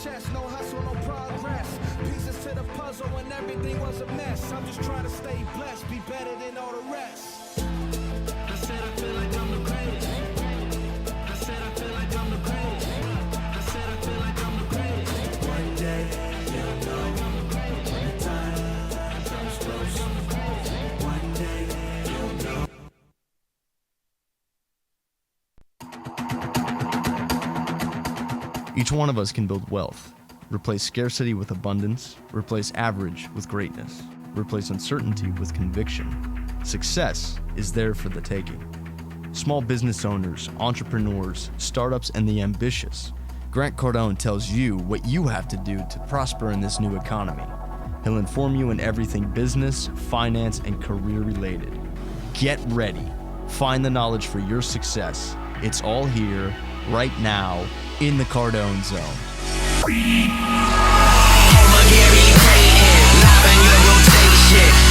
chest, no hustle, no progress. Pieces to the puzzle when everything was a mess. I'm just trying to stay blessed, be better than all the rest. I said I feel like I'm the greatest. I said I feel like I'm the greatest. I said I feel like I'm the greatest. One day you'll know when the time comes close. One day you'll know. Each one of us can build wealth, replace scarcity with abundance, replace average with greatness, replace uncertainty with conviction. Success is there for the taking. Small business owners, entrepreneurs, startups, and the ambitious. Grant Cardone tells you what you have to do to prosper in this new economy. He'll inform you in everything business, finance, and career related. Get ready. Find the knowledge for your success. It's all here, right now, in the Cardone Zone.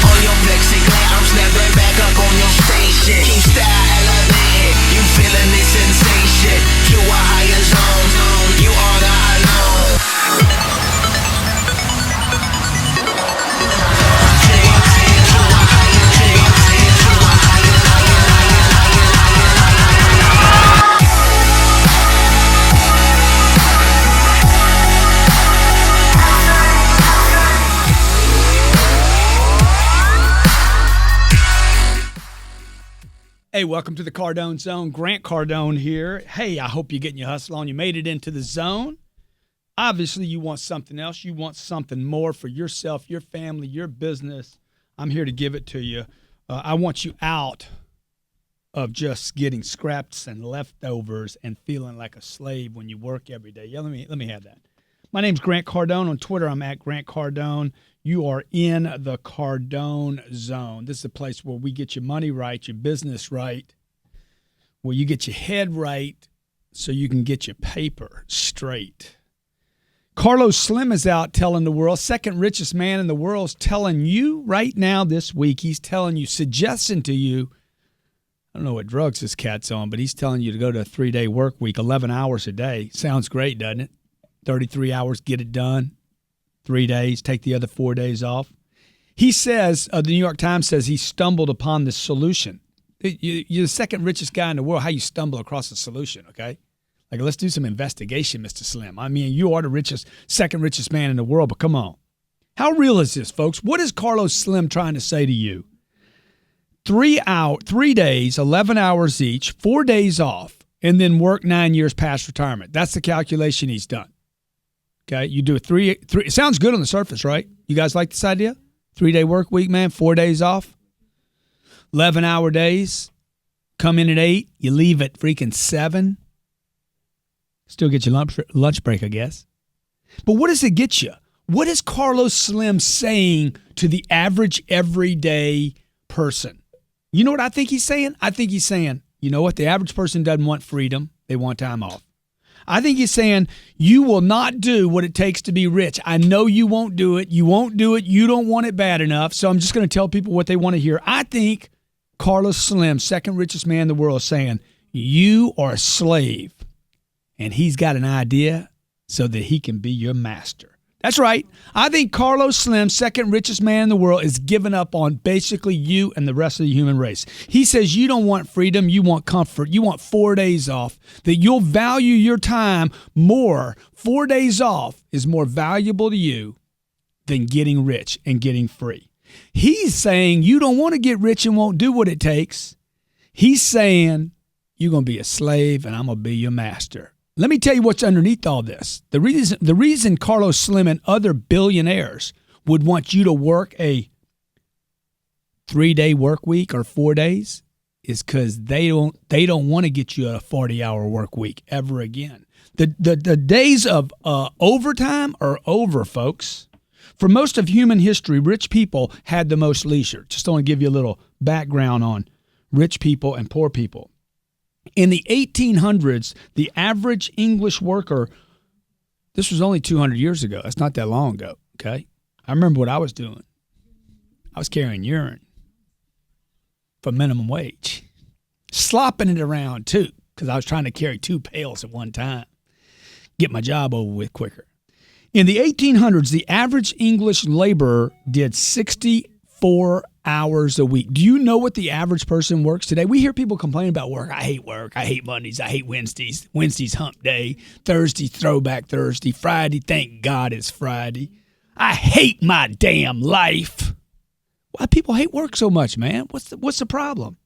On your plexiglass, snapping back up on your station. Keep style elevated, you feeling this sensation. To a higher zone, you are the unknown. Hey, welcome to the Cardone Zone. Grant Cardone here. Hey, I hope you're getting your hustle on. You made it into the zone. Obviously, you want something else. You want something more for yourself, your family, your business. I'm here to give it to you. I want you out of just getting scraps and leftovers and feeling like a slave when you work every day. Yeah, let me have that. My name's Grant Cardone. On Twitter, I'm at Grant Cardone. You are in the Cardone Zone. This is a place where we get your money right, your business right, where you get your head right so you can get your paper straight. Carlos Slim is out telling the world, second richest man in the world, is telling you right now this week, he's telling you, suggesting to you, I don't know what drugs this cat's on, but he's telling you to go to a 3-day work week, 11 hours a day. Sounds great, doesn't it? 33 hours, get it done. 3 days, take the other 4 days off. He says, the New York Times says he stumbled upon this solution. You're the second richest guy in the world. How you stumble across a solution, okay? Like, let's do some investigation, Mr. Slim. I mean, you are the second richest man in the world, but come on. How real is this, folks? What is Carlos Slim trying to say to you? 3 days, 11 hours each, 4 days off, and then work 9 years past retirement. That's the calculation he's done. Okay, you do a three. It sounds good on the surface, right? You guys like this idea? 3-day work week, man, 4 days off, 11-hour days. Come in at 8, you leave at freaking 7. Still get your lunch break, I guess. But what does it get you? What is Carlos Slim saying to the average, everyday person? You know what I think he's saying? I think he's saying, you know what? The average person doesn't want freedom. They want time off. I think he's saying, you will not do what it takes to be rich. I know you won't do it. You won't do it. You don't want it bad enough. So I'm just going to tell people what they want to hear. I think Carlos Slim, second richest man in the world, is saying, you are a slave. And he's got an idea so that he can be your master. That's right. I think Carlos Slim, second richest man in the world, is giving up on basically you and the rest of the human race. He says you don't want freedom, you want comfort, you want 4 days off, that you'll value your time more. 4 days off is more valuable to you than getting rich and getting free. He's saying you don't want to get rich and won't do what it takes. He's saying you're going to be a slave and I'm going to be your master. Let me tell you what's underneath all this. The reason Carlos Slim and other billionaires would want you to work a 3-day work week or 4 days is because they don't want to get you a 40-hour work week ever again. The days of overtime are over, folks. For most of human history, rich people had the most leisure. Just want to give you a little background on rich people and poor people. In the 1800s, the average English worker, this was only 200 years ago. That's not that long ago, okay? I remember what I was doing. I was carrying urine for minimum wage. Slopping it around, too, because I was trying to carry 2 pails at one time. Get my job over with quicker. In the 1800s, the average English laborer did 64 hours a week. Do you know what the average person works today? We hear people complain about work. I hate work. I hate Mondays. I hate Wednesdays. Wednesday's hump day. Thursday, throwback Thursday. Friday, thank God it's Friday. I hate my damn life. Why people hate work so much, man? What's the problem?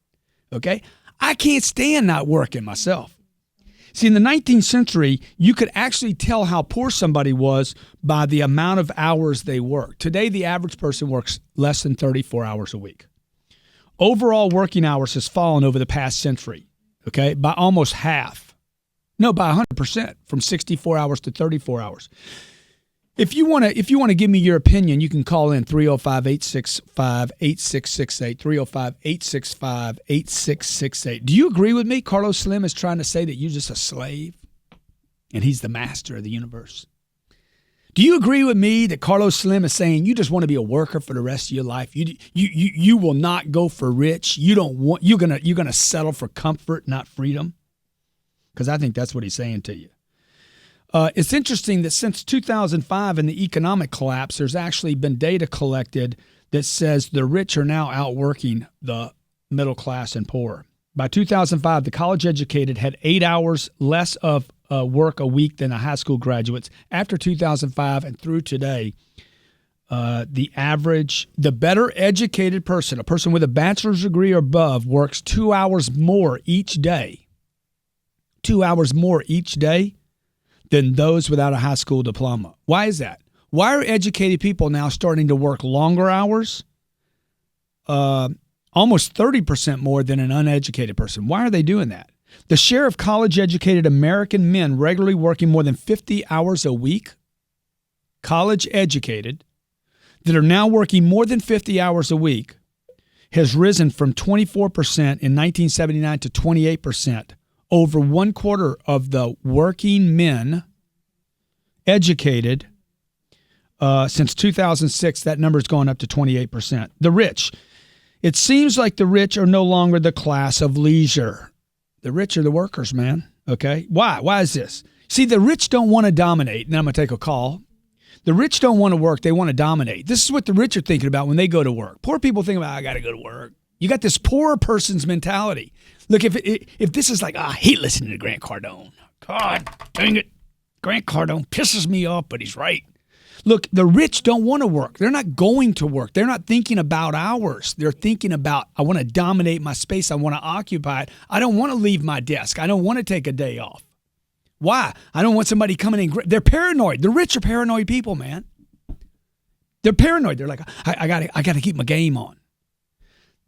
Okay? I can't stand not working myself. See, in the 19th century, you could actually tell how poor somebody was by the amount of hours they worked. Today, the average person works less than 34 hours a week. Overall working hours has fallen over the past century, okay, by almost half. No, by 100%, from 64 hours to 34 hours. If you want to give me your opinion, you can call in 305-865-8668, 305-865-8668. Do you agree with me? Carlos Slim is trying to say that you're just a slave and he's the master of the universe. Do you agree with me that Carlos Slim is saying you just want to be a worker for the rest of your life? You will not go for rich. You're gonna settle for comfort, not freedom? Because I think that's what he's saying to you. It's interesting that since 2005 and the economic collapse, there's actually been data collected that says the rich are now outworking the middle class and poor. By 2005, the college-educated had 8 hours less of work a week than the high school graduates. After 2005 and through today, the better educated person, a person with a bachelor's degree or above, works 2 hours more each day. 2 hours more each day than those without a high school diploma. Why is that? Why are educated people now starting to work longer hours? Almost 30% more than an uneducated person. Why are they doing that? The share of college-educated American men regularly working more than 50 hours a week, college-educated, that are now working more than 50 hours a week, has risen from 24% in 1979 to 28%. Over 1/4 of the working men educated since 2006, that number has gone up to 28%. The rich. It seems like the rich are no longer the class of leisure. The rich are the workers, man. Okay? Why? Why is this? See, the rich don't want to dominate. Now I'm going to take a call. The rich don't want to work. They want to dominate. This is what the rich are thinking about when they go to work. Poor people think about, I got to go to work. You got this poor person's mentality. Look, if this is like, I hate listening to Grant Cardone. God dang it. Grant Cardone pisses me off, but he's right. Look, the rich don't want to work. They're not going to work. They're not thinking about hours. They're thinking about, I want to dominate my space. I want to occupy it. I don't want to leave my desk. I don't want to take a day off. Why? I don't want somebody coming in. They're paranoid. The rich are paranoid people, man. They're paranoid. They're like, I got to keep my game on.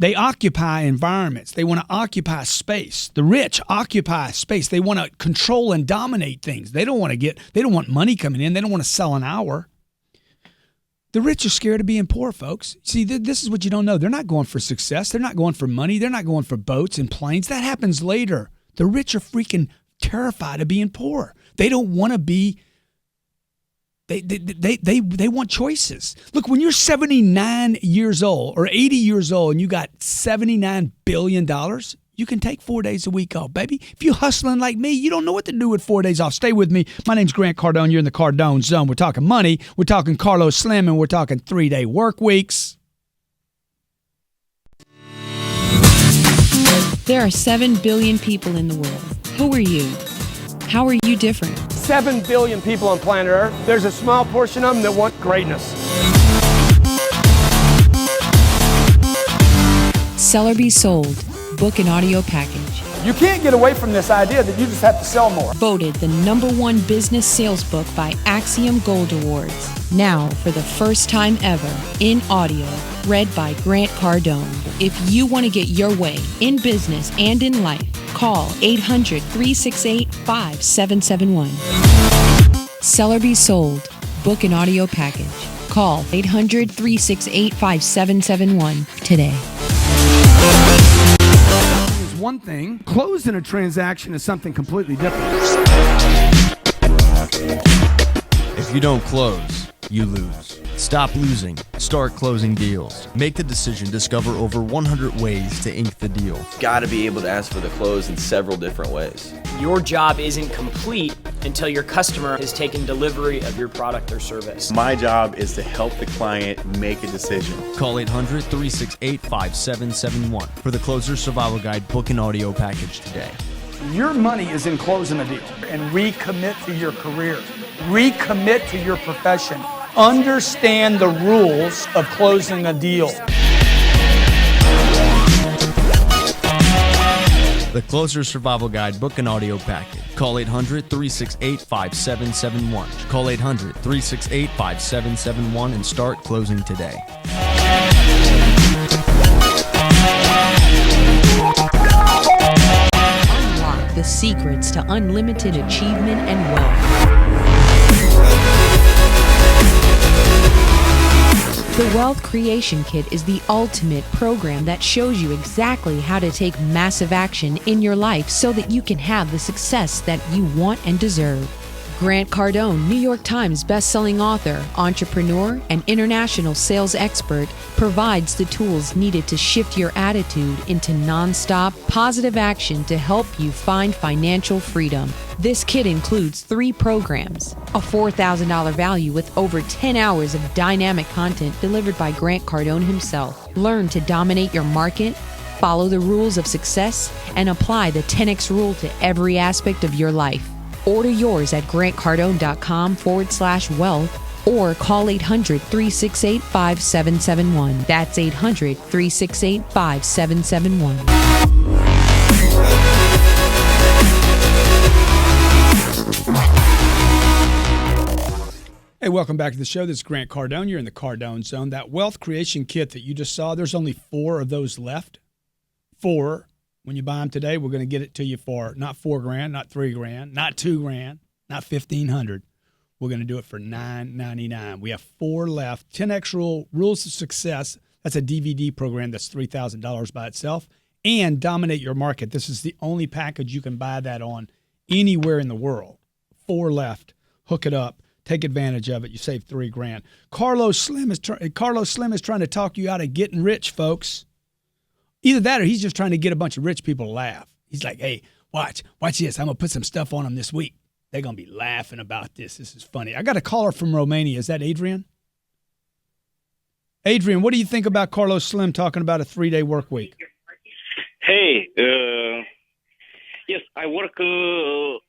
They occupy environments. They want to occupy space. The rich occupy space. They want to control and dominate things. They don't want money coming in. They don't want to sell an hour. The rich are scared of being poor, folks. See, this is what you don't know. They're not going for success. They're not going for money. They're not going for boats and planes. That happens later. The rich are freaking terrified of being poor. They don't want to be. They want choices. Look, when you're 79 years old or 80 years old and you got $79 billion, you can take 4 days a week off, baby. If you're hustling like me, you don't know what to do with 4 days off. Stay with me. My name's Grant Cardone. You're in the Cardone Zone. We're talking money. We're talking Carlos Slim, and we're talking 3-day work weeks. There are 7 billion people in the world. Who are you? How are you different? 7 billion people on planet Earth. There's a small portion of them that want greatness. Seller Be Sold. Book and audio package. You can't get away from this idea that you just have to sell more. Voted the #1 business sales book by Axiom Gold Awards. Now, for the first time ever, in audio, read by Grant Cardone. If you want to get your way in business and in life, call 800-368-5771. Seller Be Sold. Book and audio package. Call 800-368-5771 today. One thing, closing a transaction is something completely different. If you don't close, you lose. Stop losing. Start closing deals. Make the decision. Discover over 100 ways to ink the deal. Got to be able to ask for the close in several different ways. Your job isn't complete until your customer has taken delivery of your product or service. My job is to help the client make a decision. Call 800-368-5771 for the Closer Survival Guide book and audio package today. Your money is in closing a deal. And recommit to your career. Recommit to your profession. Understand the rules of closing a deal. The Closer Survival Guide book and audio package. Call 800-368-5771. Call 800-368-5771 and start closing today. Unlock the secrets to unlimited achievement and wealth. The Wealth Creation Kit is the ultimate program that shows you exactly how to take massive action in your life so that you can have the success that you want and deserve. Grant Cardone, New York Times bestselling author, entrepreneur, and international sales expert, provides the tools needed to shift your attitude into nonstop, positive action to help you find financial freedom. This kit includes 3 programs, a $4,000 value with over 10 hours of dynamic content delivered by Grant Cardone himself. Learn to dominate your market, follow the rules of success, and apply the 10X rule to every aspect of your life. Order yours at grantcardone.com/wealth or call 800-368-5771. That's 800-368-5771. Hey, welcome back to the show. This is Grant Cardone. You're in the Cardone Zone. That wealth creation kit that you just saw, there's only 4 of those left. 4. When you buy them today, we're going to get it to you for not $4,000, not $3,000, not $2,000, not $1,500. We're going to do it for $999. We have 4 left. 10X rule, rules of success. That's a DVD program that's $3,000 by itself. And dominate your market. This is the only package you can buy that on anywhere in the world. 4 left. Hook it up. Take advantage of it. You save $3,000. Carlos Slim is trying to talk you out of getting rich, folks. Either that or he's just trying to get a bunch of rich people to laugh. He's like, hey, watch this. I'm going to put some stuff on them this week. They're going to be laughing about this. This is funny. I got a caller from Romania. Is that Adrian? Adrian, what do you think about Carlos Slim talking about a 3-day work week? Hey, yes, I work 7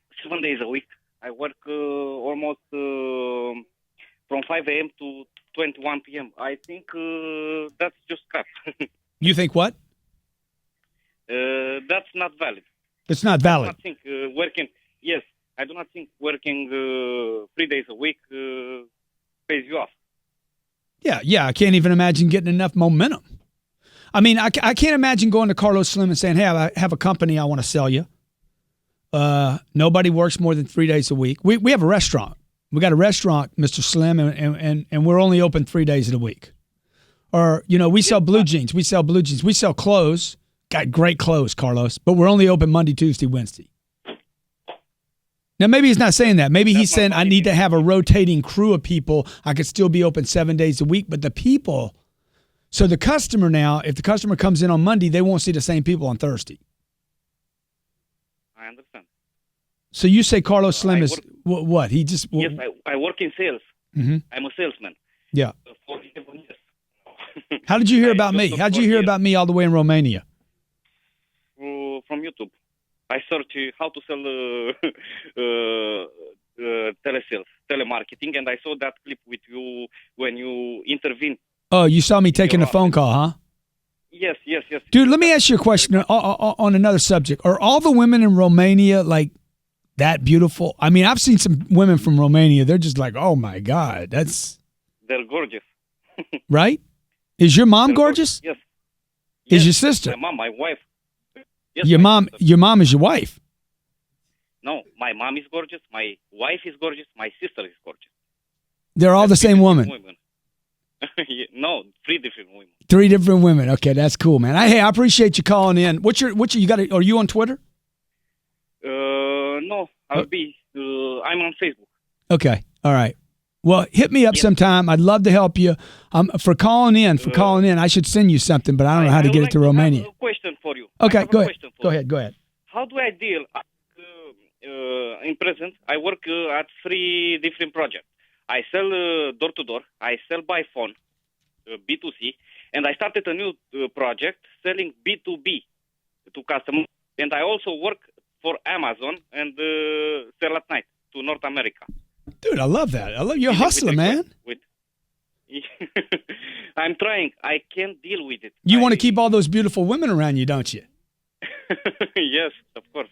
days a week. I work almost from 5 a.m. to 21 p.m. I think that's just crap. You think what? That's not valid. It's not valid. I do not think I do not think working 3 days a week pays you off. Yeah. I can't even imagine getting enough momentum. I mean, I can't imagine going to Carlos Slim and saying, hey, I have a company I want to sell you. Nobody works more than 3 days a week. We have a restaurant. We got a restaurant, Mr. Slim, and we're only open 3 days of the week. Or, we sell blue jeans. We sell blue jeans. We sell clothes. Got great clothes, Carlos. But we're only open Monday, Tuesday, Wednesday. Now, maybe he's not saying that. Maybe he's saying I need to have a rotating crew of people. I could still be open 7 days a week. But the people, so the customer now, if the customer comes in on Monday, they won't see the same people on Thursday. I understand. So you say Carlos Slim is what? He just... Yes, I work in sales. Mm-hmm. I'm a salesman. Yeah. For 11 years. How did you hear about me? How did you hear about me all the way in Romania? From YouTube. I searched how to sell telesales, telemarketing, and I saw that clip with you when you intervened. Oh, you saw me taking a phone call, huh? Yes. Dude, let me ask you a question on another subject. Are all the women in Romania like that beautiful? I mean, I've seen some women from Romania. They're just like, oh my God, they're gorgeous. Right? Is your mom gorgeous? Yes. Is your sister? My mom, my wife. Yes, your mom is your wife. No, my mom is gorgeous. My wife is gorgeous. My sister is gorgeous. They're all the same woman. No, 3 different women. 3 different women. Okay, that's cool, man. I appreciate you calling in. Are you on Twitter? No, I'm on Facebook. Okay, all right. Well, hit me up sometime. I'd love to help you. For calling in, I should send you something, but I don't know how to get it to Romania. I have a question for you. Okay, go ahead. Go ahead. How do I deal? in present, I work at 3 different projects. I sell door to door. I sell by phone, B2C, and I started a new project selling B2B to customers. And I also work for Amazon and sell at night to North America. Dude, I love that. I love you're hustling, man. I'm trying. I can't deal with it. You want to keep all those beautiful women around you, don't you? Yes, of course.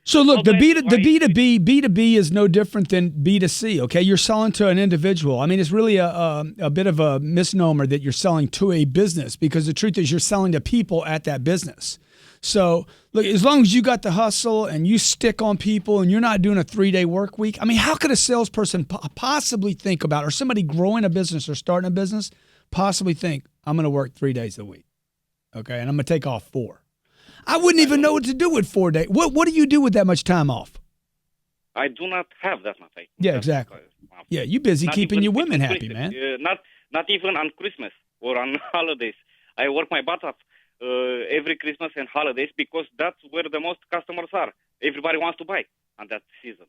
So look, the B2B is no different than B2C, okay? You're selling to an individual. I mean, it's really a bit of a misnomer that you're selling to a business, because the truth is you're selling to people at that business. So look, as long as you got the hustle and you stick on people and you're not doing a 3-day work week, I mean, how could a salesperson possibly think about, or somebody growing a business or starting a business, possibly think, I'm going to work 3 days a week, okay? And I'm going to take off 4. I wouldn't even know what to do with 4 days. What do you do with that much time off? I do not have that much time. Yeah, exactly. Yeah, you're busy keeping your women happy, man. Not even on Christmas or on holidays. I work my butt off every Christmas and holidays, because that's where the most customers are. Everybody wants to buy on that season.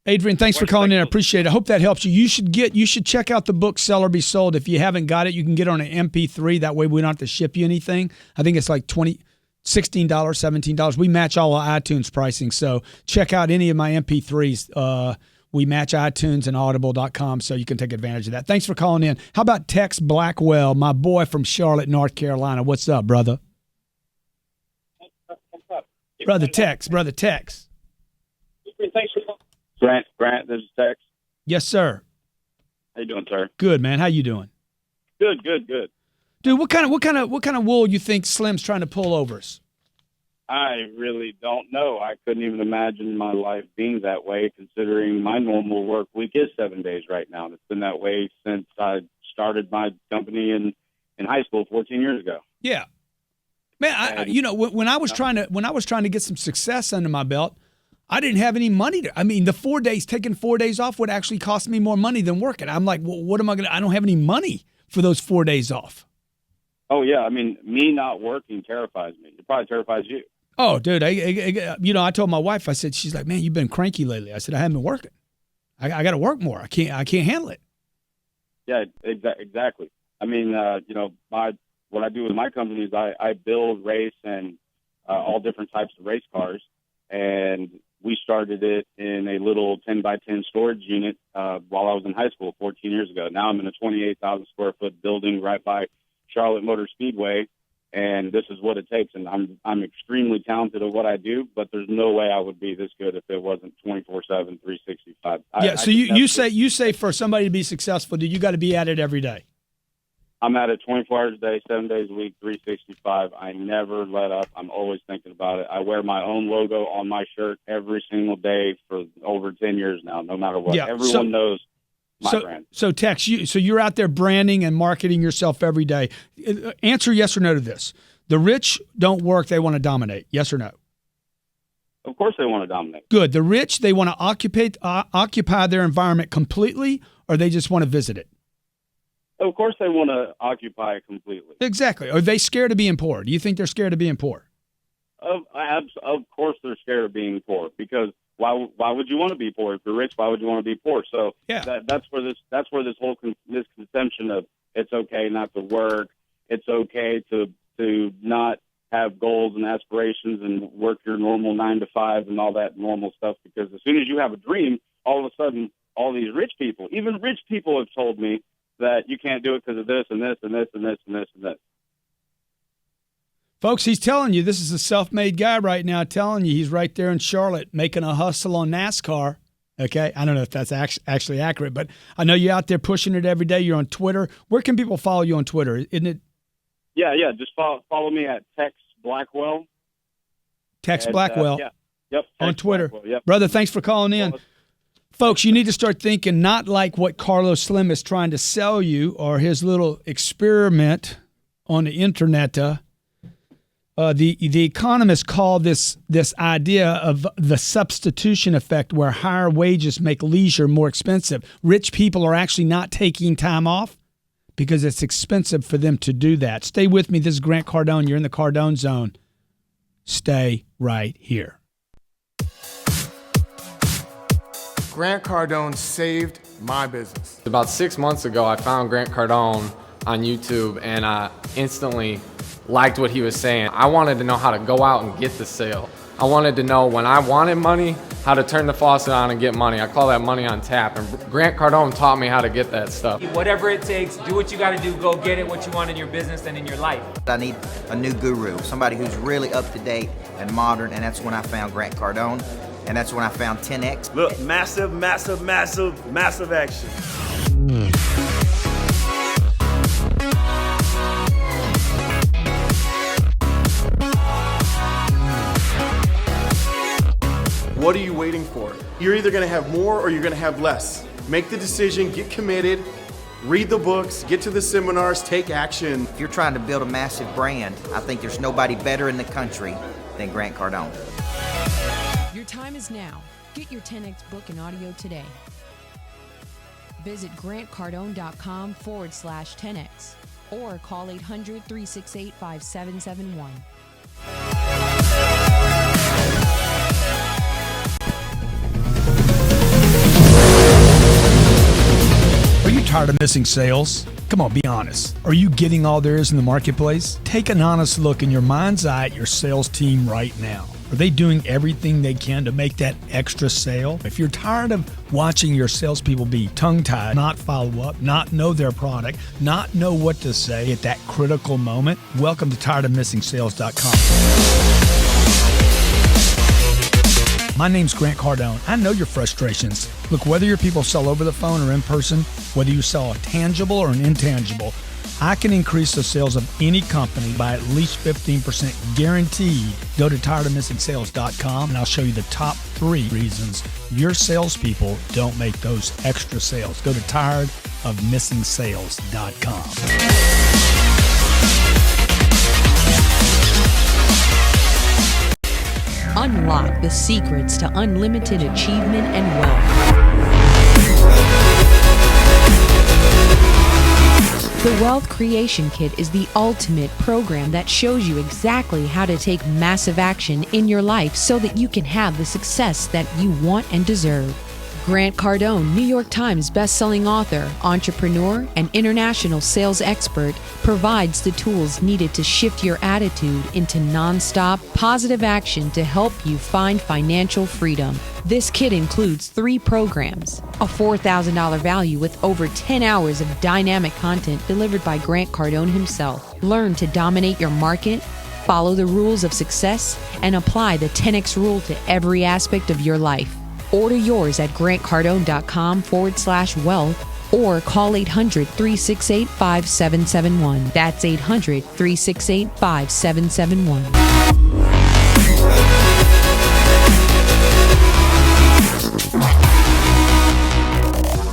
Adrian, thanks for calling in. I appreciate it. I hope that helps you. You should check out the book Sell or Be Sold. If you haven't got it, you can get it on an MP3. That way we don't have to ship you anything. I think it's like $16, $17. We match all our iTunes pricing. So check out any of my MP3s. We match iTunes and audible.com, so you can take advantage of that. Thanks for calling in. How about Tex Blackwell, my boy from Charlotte, North Carolina? What's up, brother? Brother Tex. Thanks for calling. Grant, this is Tex. Yes, sir. How you doing, sir? Good, man. How you doing? Good. Dude, what kind of wool you think Slim's trying to pull over us? I really don't know. I couldn't even imagine my life being that way, considering my normal work week is 7 days right now. And it's been that way since I started my company in high school 14 years ago. Yeah. Man, when I was trying to get some success under my belt, I didn't have any money taking 4 days off would actually cost me more money than working. I'm like, well, what am I going to, I don't have any money for those 4 days off. Oh yeah. I mean, me not working terrifies me. It probably terrifies you. Oh, dude, I told my wife, I said, she's like, man, you've been cranky lately. I said, I haven't been working. I got to work more. I can't handle it. Yeah, exactly. I mean, what I do with my company is I build, race, and all different types of race cars. And we started it in a little 10-by-10 storage unit while I was in high school 14 years ago. Now I'm in a 28,000 square foot building right by Charlotte Motor Speedway. And this is what it takes. And I'm extremely talented at what I do, but there's no way I would be this good if it wasn't 24/7, 365. Yeah. So you say for somebody to be successful, dude, you got to be at it every day. I'm at it 24 hours a day, 7 days a week, 365. I never let up. I'm always thinking about it. I wear my own logo on my shirt every single day for over 10 years now, no matter what. Yeah, everyone knows my brand. So Tex, you're out there branding and marketing yourself every day. Answer yes or no to this. The rich don't work, they want to dominate. Yes or no? Of course they want to dominate. Good. The rich, they want to occupy their environment completely, or they just want to visit it? Of course they want to occupy it completely. Exactly. Are they scared of being poor? Do you think they're scared of being poor? Of course they're scared of being poor, because why would you want to be poor? If you're rich, why would you want to be poor? So yeah, that's where this whole misconception of it's okay not to work, it's okay to not have goals and aspirations and work your normal 9 to 5 and all that normal stuff, because as soon as you have a dream, all of a sudden all these rich people, even rich people, have told me that you can't do it because of this and this and this and this and this and this. Folks, he's telling you, this is a self-made guy right now telling you he's right there in Charlotte making a hustle on NASCAR. Okay? I don't know if that's actually accurate, but I know you're out there pushing it every day. You're on Twitter. Where can people follow you on Twitter? Isn't it? Yeah. Just follow me at Tex Blackwell. Tex Blackwell. Yep. Tex on Twitter. Blackwell, yep. Brother, thanks for calling in. Folks, you need to start thinking not like what Carlos Slim is trying to sell you or his little experiment on the internet. The economists call this idea of the substitution effect, where higher wages make leisure more expensive. Rich people are actually not taking time off because it's expensive for them to do that. Stay with me. This is Grant Cardone. You're in the Cardone Zone. Stay right here. Grant Cardone saved my business. About 6 months ago, I found Grant Cardone on YouTube, and I instantly liked what he was saying. I wanted to know how to go out and get the sale. I wanted to know when I wanted money, how to turn the faucet on and get money. I call that money on tap, and Grant Cardone taught me how to get that stuff. Whatever it takes, do what you got to do, go get it, what you want in your business and in your life. I need a new guru, somebody who's really up to date and modern, and that's when I found Grant Cardone, and that's when I found 10X. Look, massive, massive, massive, massive action. What are you waiting for? You're either going to have more or you're going to have less. Make the decision, get committed, read the books, get to the seminars, take action. If you're trying to build a massive brand, I think there's nobody better in the country than Grant Cardone. Your time is now. Get your 10X book and audio today. Visit grantcardone.com/10X or call 800-368-5771. Are you tired of missing sales? Come on, be honest. Are you getting all there is in the marketplace? Take an honest look in your mind's eye at your sales team right now. Are they doing everything they can to make that extra sale? If you're tired of watching your salespeople be tongue-tied, not follow up, not know their product, not know what to say at that critical moment, welcome to tiredofmissingSales.com. My name's Grant Cardone. I know your frustrations. Look, whether your people sell over the phone or in person, whether you sell a tangible or an intangible, I can increase the sales of any company by at least 15% guaranteed. Go to tiredofmissingSales.com and I'll show you the top 3 reasons your salespeople don't make those extra sales. Go to tiredofmissingSales.com. Unlock the secrets to unlimited achievement and wealth. The Wealth Creation Kit is the ultimate program that shows you exactly how to take massive action in your life so that you can have the success that you want and deserve. Grant Cardone, New York Times bestselling author, entrepreneur, and international sales expert, provides the tools needed to shift your attitude into nonstop, positive action to help you find financial freedom. This kit includes 3 programs, a $4,000 value with over 10 hours of dynamic content delivered by Grant Cardone himself. Learn to dominate your market, follow the rules of success, and apply the 10X rule to every aspect of your life. Order yours at grantcardone.com/wealth or call 800-368-5771. That's 800-368-5771.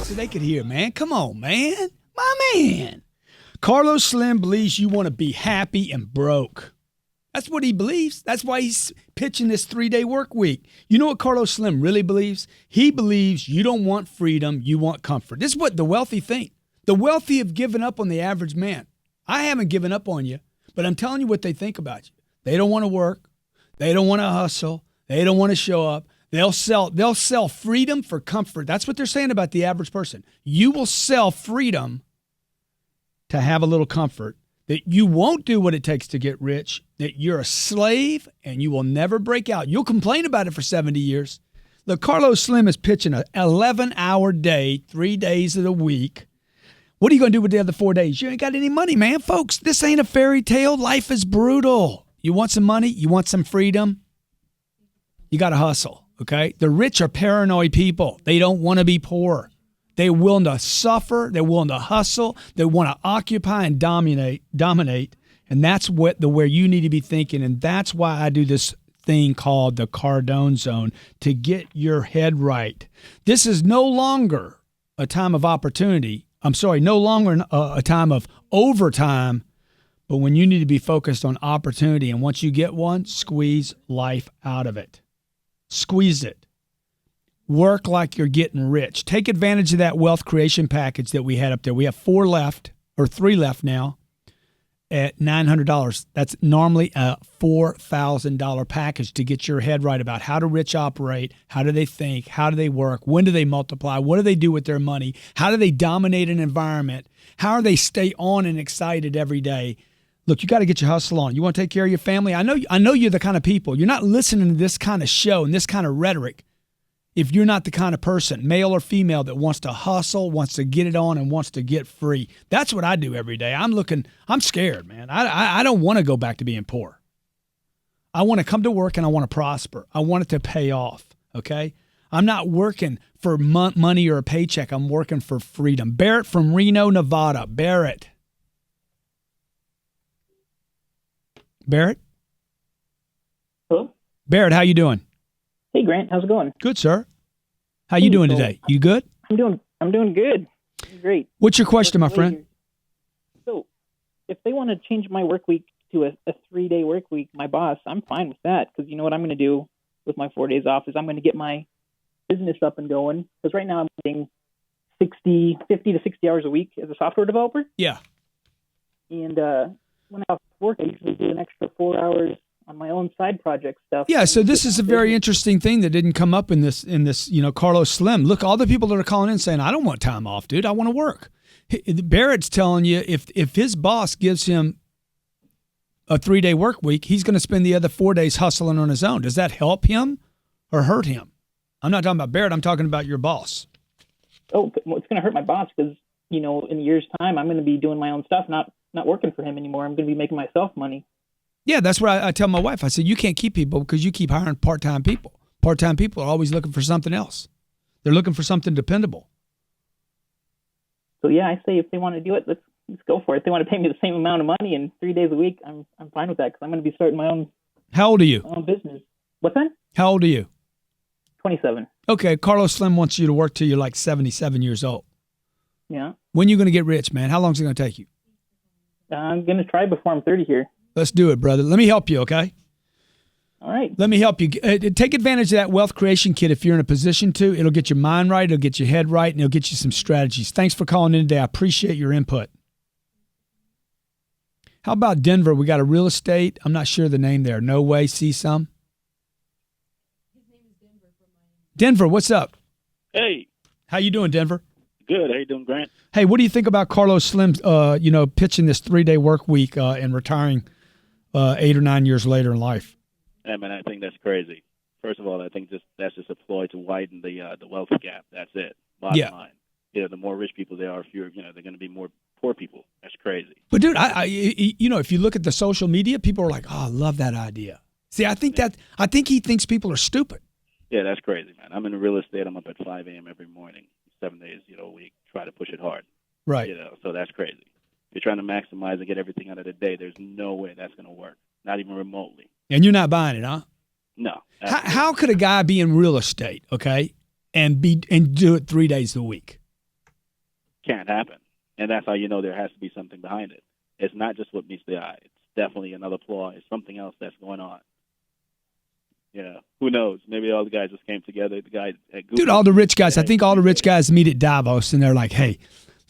So they could hear, man. Come on, man. My man. Carlos Slim believes you want to be happy and broke. That's what he believes. That's why he's pitching this 3-day work week. You know what Carlos Slim really believes? He believes you don't want freedom, you want comfort. This is what the wealthy think. The wealthy have given up on the average man. I haven't given up on you, but I'm telling you what they think about you. They don't want to work. They don't want to hustle. They don't want to show up. They'll sell freedom for comfort. That's what they're saying about the average person. You will sell freedom to have a little comfort, that you won't do what it takes to get rich, that you're a slave and you will never break out. You'll complain about it for 70 years. Look, Carlos Slim is pitching an 11-hour day, 3 days of the week. What are you going to do with the other 4 days? You ain't got any money, man. Folks, this ain't a fairy tale. Life is brutal. You want some money? You want some freedom? You got to hustle, okay? The rich are paranoid people. They don't want to be poor. They're willing to suffer. They're willing to hustle. They want to occupy and dominate. And that's where you need to be thinking. And that's why I do this thing called the Cardone Zone, to get your head right. This is no longer a time of opportunity. No longer a time of overtime, but when you need to be focused on opportunity. And once you get one, squeeze life out of it. Squeeze it. Work like you're getting rich. Take advantage of that wealth creation package that we had up there. We have 4 left, or 3 left now. at $900. That's normally a $4,000 package to get your head right about how do rich operate, how do they think, how do they work, when do they multiply, what do they do with their money, how do they dominate an environment, how do they stay on and excited every day. Look, you got to get your hustle on. You want to take care of your family? I know you're the kind of people. You're not listening to this kind of show and this kind of rhetoric if you're not the kind of person, male or female, that wants to hustle, wants to get it on, and wants to get free. That's what I do every day. I'm scared, man. I don't want to go back to being poor. I want to come to work and I want to prosper. I want it to pay off, okay? I'm not working for money or a paycheck. I'm working for freedom. Barrett from Reno, Nevada. Barrett. Barrett? Hello? Barrett, how you doing? Hey, Grant. How's it going? Good, sir. How you doing today? You good? I'm doing good. Great. What's your question, my friend? So, if they want to change my work week to a 3-day work week, my boss, I'm fine with that, because you know what I'm going to do with my 4 days off is I'm going to get my business up and going, because right now I'm getting 50 to 60 hours a week as a software developer. Yeah. And when I have work, I usually do an extra 4 hours on my own side project stuff. Yeah, so this is a very interesting thing that didn't come up in this, Carlos Slim. Look, all the people that are calling in saying, I don't want time off, dude. I want to work. Barrett's telling you if his boss gives him a 3-day work week, he's going to spend the other 4 days hustling on his own. Does that help him or hurt him? I'm not talking about Barrett. I'm talking about your boss. Oh, well, it's going to hurt my boss because, in a year's time, I'm going to be doing my own stuff, not working for him anymore. I'm going to be making myself money. Yeah, that's what I tell my wife. I said, you can't keep people because you keep hiring part-time people. Part-time people are always looking for something else. They're looking for something dependable. So, yeah, I say if they want to do it, let's go for it. If they want to pay me the same amount of money in 3 days a week, I'm fine with that because I'm going to be starting my own. How old are you? My own business. What's that? How old are you? 27. Okay, Carlos Slim wants you to work till you're like 77 years old. Yeah. When are you going to get rich, man? How long is it going to take you? I'm going to try before I'm 30 here. Let's do it, brother. Let me help you, okay? All right. Let me help you. Take advantage of that wealth creation kit if you're in a position to. It'll get your mind right. It'll get your head right, and it'll get you some strategies. Thanks for calling in today. I appreciate your input. How about Denver? We got a real estate. I'm not sure the name there. No way. See some? Denver, what's up? Hey. How you doing, Denver? Good. How you doing, Grant? Hey, what do you think about Carlos Slim, pitching this 3-day work week and retiring 8 or 9 years later in life? I mean, I think that's crazy. First of all, I think that's just a ploy to widen the wealth gap. That's it. Bottom line. The more rich people there are, fewer, they're going to be more poor people. That's crazy. But dude, if you look at the social media, people are like, "Oh, I love that idea." See, I think he thinks people are stupid. Yeah, that's crazy, man. I'm in real estate. I'm up at 5 a.m. every morning, 7 days, a week. Try to push it hard. Right. So that's crazy. If you're trying to maximize and get everything out of the day, there's no way that's going to work. Not even remotely. And you're not buying it, huh? No. How could a guy be in real estate, okay, and do it 3 days a week? Can't happen. And that's how you know there has to be something behind it. It's not just what meets the eye. It's definitely another ploy. It's something else that's going on. Who knows? Maybe all the guys just came together. The guy at Google. Dude, all the rich guys. I think all the rich guys meet at Davos, and they're like, "Hey,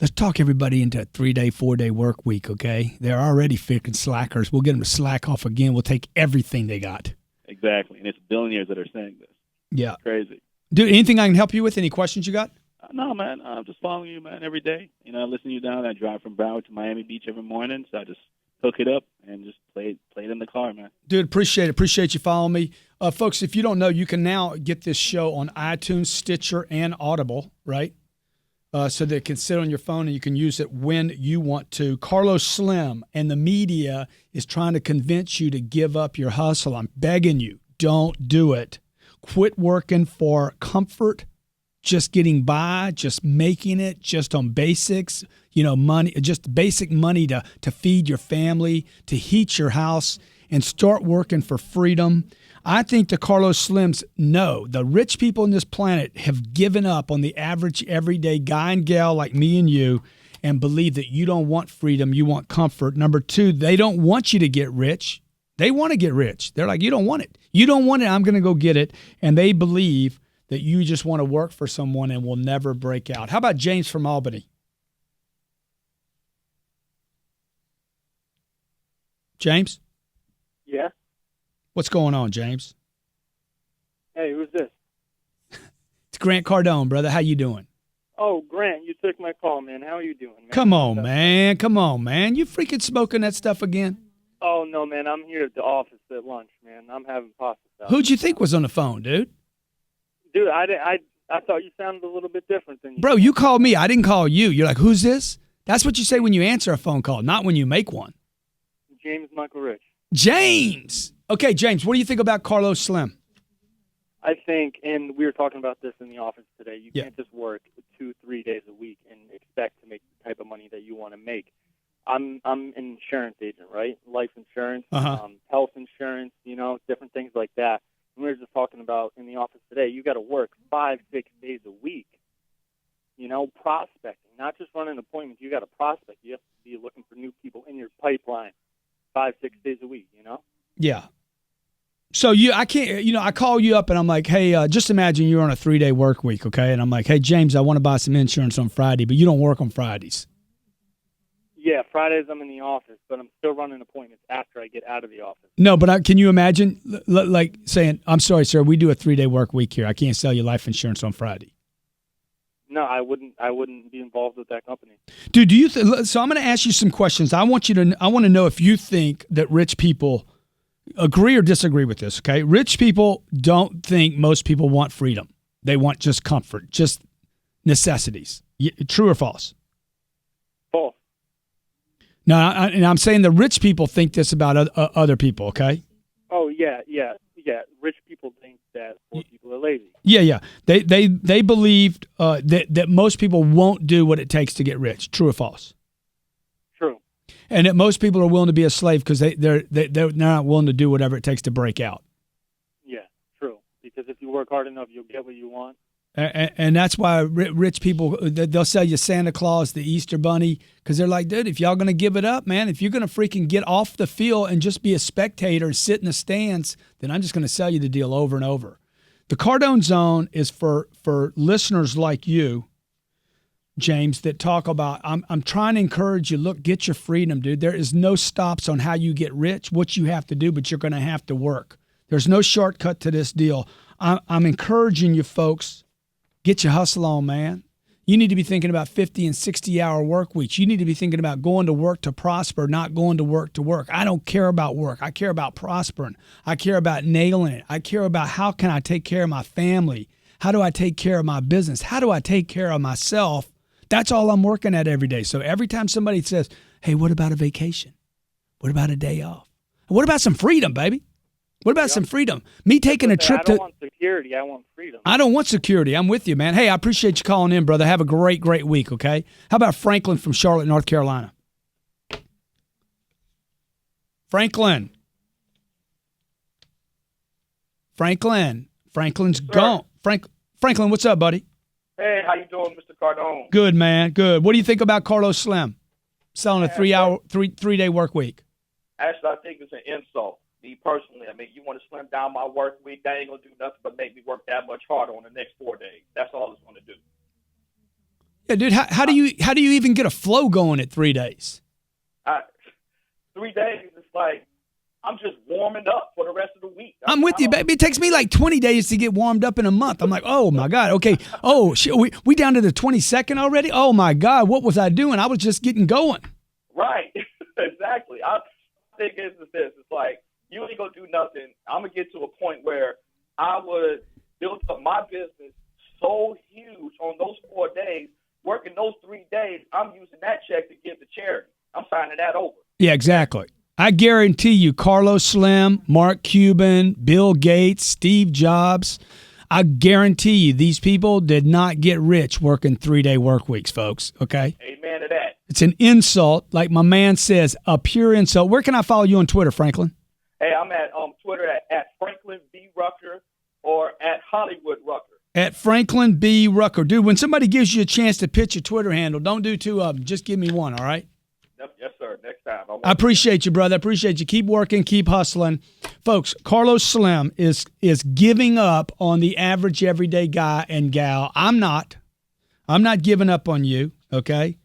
let's talk everybody into a 3-day, 4-day work week, okay? They're already freaking slackers. We'll get them to slack off again. We'll take everything they got." Exactly, and it's billionaires that are saying this. Yeah. It's crazy. Dude, anything I can help you with? Any questions you got? No, man. I'm just following you, man, every day. I listen to you down. I drive from Broward to Miami Beach every morning, so I just hook it up and just play it in the car, man. Dude, appreciate it. Appreciate you following me. Folks, if you don't know, you can now get this show on iTunes, Stitcher, and Audible, right? So that it can sit on your phone and you can use it when you want to. Carlos Slim and the media is trying to convince you to give up your hustle. I'm begging you, don't do it. Quit working for comfort, just getting by, just making it, just on basics, money, just basic money to feed your family, to heat your house, and start working for freedom. I think the Carlos Slims know the rich people on this planet have given up on the average everyday guy and gal like me and you and believe that you don't want freedom, you want comfort. Number two, they don't want you to get rich. They want to get rich. They're like, you don't want it. You don't want it, I'm going to go get it. And they believe that you just want to work for someone and will never break out. How about James from Albany? James? Yeah. What's going on, James? Hey, who's this? It's Grant Cardone, brother. How you doing? Oh, Grant, you took my call, man. How are you doing, man? Come on, man. Come on, man. You freaking smoking that stuff again? Oh, no, man. I'm here at the office at lunch, man. I'm having pasta salad. Who'd you think was on the phone, dude? Dude, I thought you sounded a little bit different than you. Bro, you called me. I didn't call you. You're like, who's this? That's what you say when you answer a phone call, not when you make one. James Michael Rich. James! Okay, James, what do you think about Carlos Slim? I think, and we were talking about this in the office today, you can't just work 2-3 days a week and expect to make the type of money that you want to make. I'm an insurance agent, right? Life insurance, health insurance, different things like that. And we were just talking about in the office today, you got to work 5-6 days a week, prospecting, not just running appointments. You got to prospect. You have to be looking for new people in your pipeline 5-6 days a week, Yeah. So I call you up and I'm like, hey, just imagine you're on a 3-day work week, okay? And I'm like, hey, James, I want to buy some insurance on Friday, but you don't work on Fridays. Yeah, Fridays I'm in the office, but I'm still running appointments after I get out of the office. No, but can you imagine like saying, I'm sorry, sir, we do a 3-day work week here. I can't sell you life insurance on Friday. No, I wouldn't be involved with that company. Dude, so I'm going to ask you some questions. I want to know if you think that rich people agree or disagree with this, okay? Rich people don't think most people want freedom. They want just comfort, just necessities. True or false? False. No, and I'm saying the rich people think this about other people, okay? Oh, yeah. Rich people think that poor people are lazy. Yeah. They believed that most people won't do what it takes to get rich. True or false? True. And that most people are willing to be a slave because they're not willing to do whatever it takes to break out. Yeah, true. Because if you work hard enough, you'll get what you want. And that's why rich people, they'll sell you Santa Claus, the Easter Bunny, because they're like, dude, if y'all going to give it up, man, if you're going to freaking get off the field and just be a spectator and sit in the stands, then I'm just going to sell you the deal over and over. The Cardone Zone is for listeners like you, James, that talk about, I'm trying to encourage you, look, get your freedom, dude. There is no stops on how you get rich, what you have to do, but you're going to have to work. There's no shortcut to this deal. I'm encouraging you folks, get your hustle on, man. You need to be thinking about 50 and 60-hour work weeks. You need to be thinking about going to work to prosper, not going to work to work. I don't care about work. I care about prospering. I care about nailing it. I care about how can I take care of my family? How do I take care of my business? How do I take care of myself? That's all I'm working at every day. So every time somebody says, hey, what about a vacation? What about a day off? What about some freedom, baby? What about some freedom? Me taking a trip to... I don't want security. I want freedom. I don't want security. I'm with you, man. Hey, I appreciate you calling in, brother. Have a great week, okay? How about Franklin from Charlotte, North Carolina? Franklin's gone. Franklin, what's up, buddy? Hey, how you doing, Mr. Cardone? Good, man. Good. What do you think about Carlos Slim selling a 3-day work week? Actually, I think it's an insult. Me personally, you want to slim down my work week, that ain't going to do nothing but make me work that much harder on the next 4 days. That's all it's going to do. Yeah, dude, how do you even get a flow going at 3 days? 3 days, it's like I'm just warming up for the rest of the week. I'm with you, baby. It takes me like 20 days to get warmed up in a month. I'm like, oh, my God. Okay. Oh, shit. We down to the 22nd already? Oh, my God. What was I doing? I was just getting going. Right. Exactly. I think it's this. It's like, you ain't going to do nothing. I'm going to get to a point where I would build up my business so huge on those 4 days, working those 3 days, I'm using that check to give to charity. I'm signing that over. Yeah, exactly. I guarantee you, Carlos Slim, Mark Cuban, Bill Gates, Steve Jobs, I guarantee you these people did not get rich working 3-day work weeks, folks, okay? Amen to that. It's an insult, like my man says, a pure insult. Where can I follow you on Twitter, Franklin? Hey, I'm at Twitter at Franklin B. Rucker or at Hollywood Rucker. At Franklin B. Rucker. Dude, when somebody gives you a chance to pitch a Twitter handle, don't do two of them. Just give me one, all right? Yes, sir. Next time. I appreciate you, brother. I appreciate you. Keep working. Keep hustling. Folks, Carlos Slim is giving up on the average everyday guy and gal. I'm not giving up on you, okay?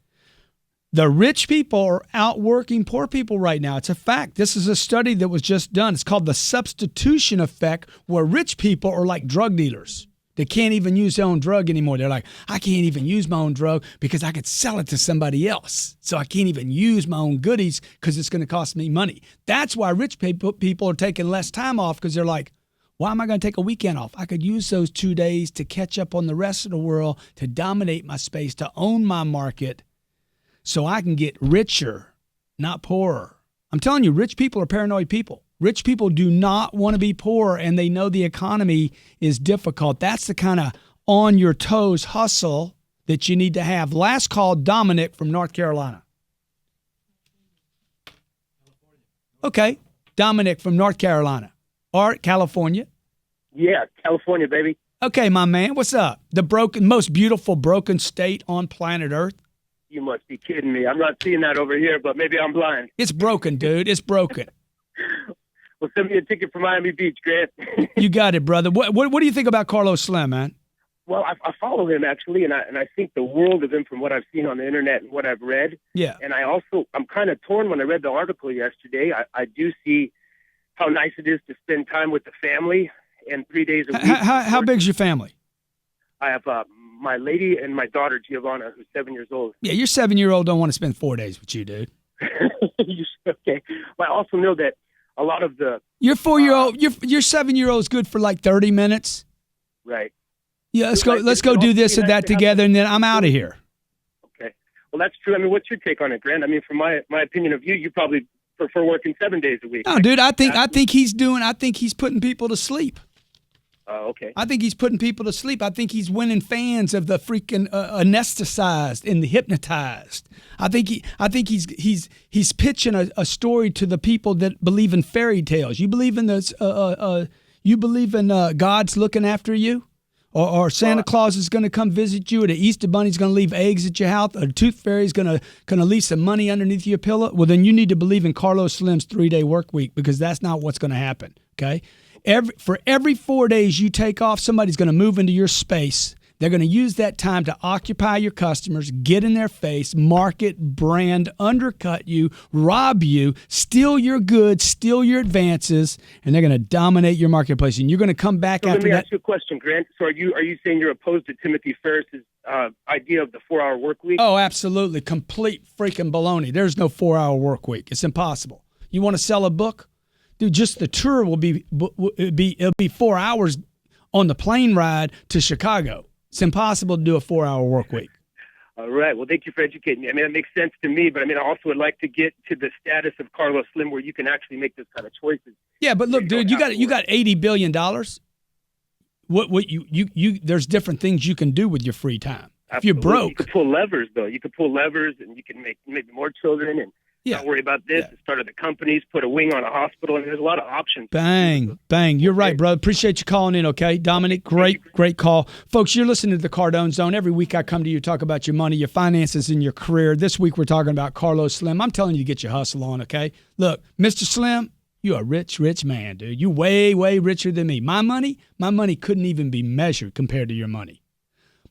The rich people are outworking poor people right now. It's a fact. This is a study that was just done. It's called the substitution effect, where rich people are like drug dealers. They can't even use their own drug anymore. They're like, I can't even use my own drug because I could sell it to somebody else. So I can't even use my own goodies because it's going to cost me money. That's why rich people are taking less time off, because they're like, why am I going to take a weekend off? I could use those 2 days to catch up on the rest of the world, to dominate my space, to own my market, so I can get richer, not poorer. I'm telling you, rich people are paranoid people. Rich people do not want to be poor, and they know the economy is difficult. That's the kind of on-your-toes hustle that you need to have. Last call, Dominic from North Carolina. Okay, Dominic from North Carolina. Art, California. Yeah, California, baby. Okay, my man, what's up? The most beautiful broken state on planet Earth. You must be kidding me. I'm not seeing that over here, but maybe I'm blind. It's broken, dude. It's broken. Well, send me a ticket for Miami Beach, Grant. You got it, brother. What do you think about Carlos Slim, man? Well, I follow him, actually, and I think the world of him from what I've seen on the internet and what I've read. Yeah. And I'm kind of torn when I read the article yesterday. I do see how nice it is to spend time with the family and 3 days a week. How big's your family? I have my lady and my daughter, Giovanna, who's 7 years old. Yeah, your 7-year-old don't want to spend 4 days with you, dude. Okay. But I also know that a lot of the... Your 4-year-old, your 7-year-old's good for like 30 minutes. Right. Yeah, let's go do this and that together, and then I'm out of here. Okay. Well, that's true. I mean, what's your take on it, Grant? I mean, from my opinion of you probably prefer working 7 days a week. No, dude, I think he's putting people to sleep. Okay. I think he's putting people to sleep. I think he's winning fans of the freaking anesthetized and the hypnotized. I think he's pitching a story to the people that believe in fairy tales. You believe in this? You believe in God's looking after you, or Santa Claus is going to come visit you, or the Easter Bunny's going to leave eggs at your house, or the Tooth Fairy's going to leave some money underneath your pillow? Well, then you need to believe in Carlos Slim's 3-day work week, because that's not what's going to happen. Okay. For every 4 days you take off, somebody's going to move into your space. They're going to use that time to occupy your customers, get in their face, market, brand, undercut you, rob you, steal your goods, steal your advances, and they're going to dominate your marketplace. And you're going to come back after that. Let me ask you a question, Grant. So are you saying you're opposed to Timothy Ferriss's idea of the 4-hour work week? Oh, absolutely. Complete freaking baloney. There's no 4-hour work week. It's impossible. You want to sell a book? Dude, just the tour it'll be 4 hours on the plane ride to Chicago. It's impossible to do a 4-hour work week. All right. Well, thank you for educating me. I mean, it makes sense to me, but I mean, I also would like to get to the status of Carlos Slim where you can actually make this kind of choices. Yeah, but look, dude, you got $80 billion. There's different things you can do with your free time. Absolutely. If you're broke, you could pull levers, though. You could pull levers, and you can make maybe more children and. Yeah. Don't worry about this. Yeah. Started the companies, put a wing on a hospital, and there's a lot of options. Bang. You're right, brother. Appreciate you calling in, okay? Dominic, great call. Folks, you're listening to the Cardone Zone. Every week I come to you to talk about your money, your finances, and your career. This week we're talking about Carlos Slim. I'm telling you to get your hustle on, okay? Look, Mr. Slim, you're a rich man, dude. You're way, way richer than me. My money couldn't even be measured compared to your money.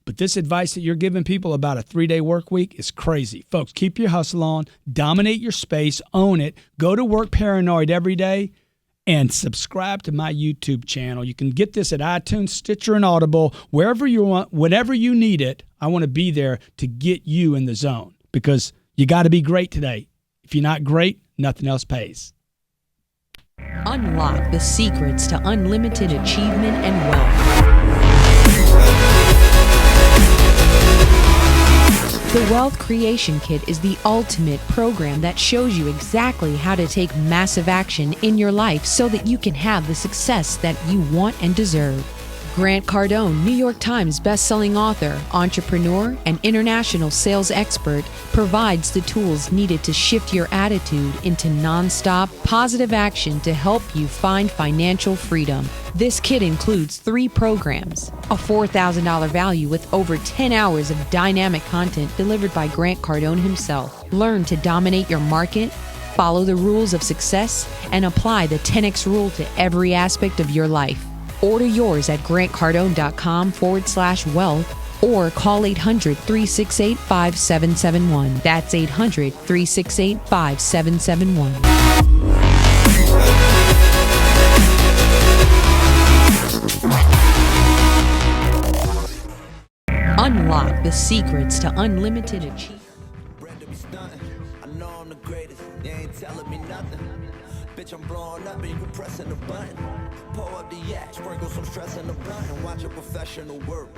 But this advice that you're giving people about a 3-day work week is crazy. Folks, keep your hustle on, dominate your space, own it, go to work paranoid every day, and subscribe to my YouTube channel. You can get this at iTunes, Stitcher, and Audible, wherever you want, whenever you need it. I want to be there to get you in the zone, because you got to be great today. If you're not great, nothing else pays. Unlock the secrets to unlimited achievement and wealth. The Wealth Creation Kit is the ultimate program that shows you exactly how to take massive action in your life so that you can have the success that you want and deserve. Grant Cardone, New York Times bestselling author, entrepreneur, and international sales expert, provides the tools needed to shift your attitude into nonstop, positive action to help you find financial freedom. This kit includes 3 programs, a $4,000 value with over 10 hours of dynamic content delivered by Grant Cardone himself. Learn to dominate your market, follow the rules of success, and apply the 10X rule to every aspect of your life. Order yours at grantcardone.com/wealth or call 800-368-5771. That's 800-368-5771. Unlock the secrets to unlimited achievement. I know I'm the greatest, you ain't telling me nothing. Bitch, I'm blowing up and you pressing the button. Pull up the yak, sprinkle some stress in the blunt and watch a professional work.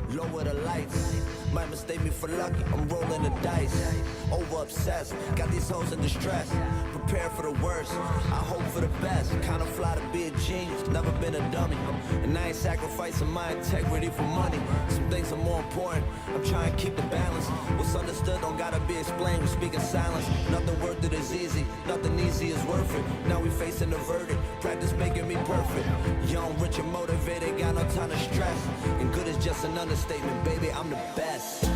Lower the lights, might mistake me for lucky, I'm rolling the dice. Over obsessed, got these hoes in distress. Prepare for the worst, I hope for the best. Kinda fly to be a genius, never been a dummy. And I ain't sacrificing my integrity for money. Some things are more important, I'm trying to keep the balance. What's understood don't gotta be explained, we speak in silence. Nothing worth it is easy, nothing easy is worth it. Now we facing the verdict, practice making me perfect. Young, rich and motivated, got no time to stress. And good is just an understatement, baby, I'm the best.